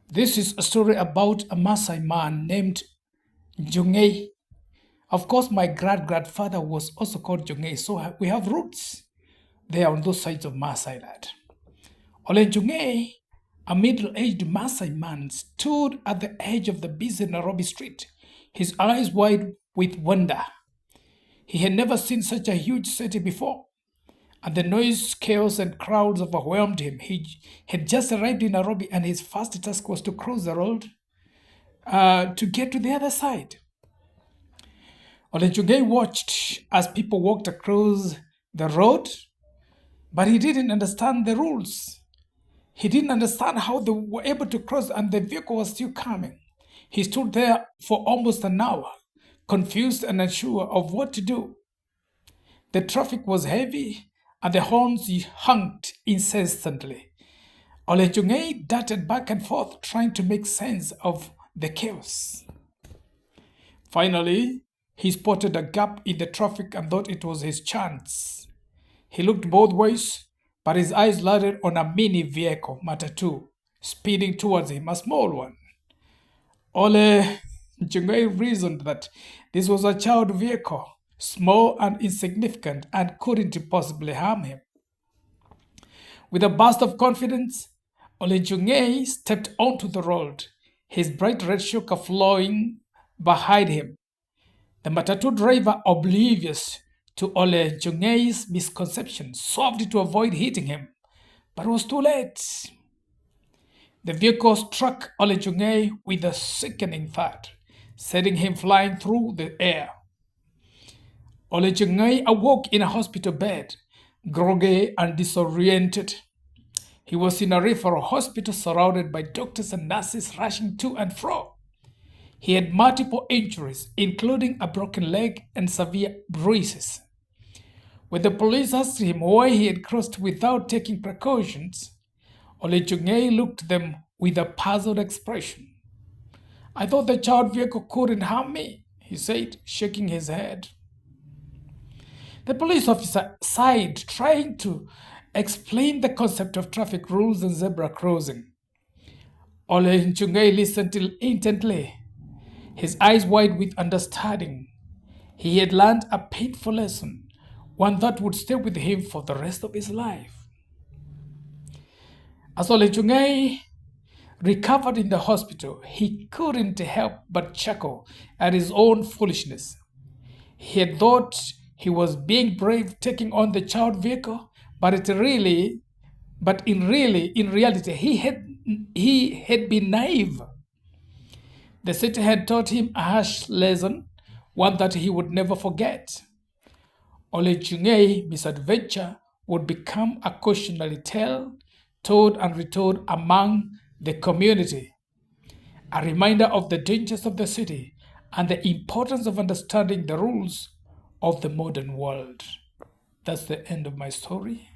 This is a story about a Maasai man named Jungei. Of course, my grandfather was also called Jungei, so we have roots there on those sides of Maasai land. Ole Jungei, a middle-aged Maasai man, stood at the edge of the busy Nairobi street, his eyes wide with wonder. He had never seen such a huge city before, and the noise, chaos, and crowds overwhelmed him. He had just arrived in Nairobi, and his first task was to cross the road to get to the other side. Olenchungei watched as people walked across the road, but he didn't understand the rules. He didn't understand how they were able to cross, and the vehicle was still coming. He stood there for almost an hour, confused and unsure of what to do. The traffic was heavy, and the horns honked incessantly. Olenchungei darted back and forth, trying to make sense of the chaos. Finally, he spotted a gap in the traffic and thought it was his chance. He looked both ways, but his eyes landed on a mini vehicle, Matatu, speeding towards him, a small one. Ole Jungei reasoned that this was a child vehicle, small and insignificant, and couldn't possibly harm him. With a burst of confidence, Ole Jungei stepped onto the road, his bright red shuka flowing behind him. The Matatu driver, oblivious to Ole Jungei's misconception, swerved to avoid hitting him, but was too late. The vehicle struck Ole Jungei with a sickening thud, sending him flying through the air. Ole Jungei awoke in a hospital bed, groggy and disoriented. He was in a referral hospital surrounded by doctors and nurses rushing to and fro. He had multiple injuries, including a broken leg and severe bruises. When the police asked him why he had crossed without taking precautions, Ole Jungei looked at them with a puzzled expression. "I thought the child vehicle couldn't harm me," he said, shaking his head. The police officer sighed, trying to explain the concept of traffic rules and zebra crossing. Ole Jungei listened intently, his eyes wide with understanding. He had learned a painful lesson, one that would stay with him for the rest of his life. As Ole Jungei recovered in the hospital, he couldn't help but chuckle at his own foolishness. He had thought he was being brave taking on the child vehicle, but in reality, he had been naive. The city had taught him a harsh lesson, one that he would never forget. Ole Jungei's misadventure would become a cautionary tale told and retold among the community, a reminder of the dangers of the city and the importance of understanding the rules of the modern world. That's the end of my story.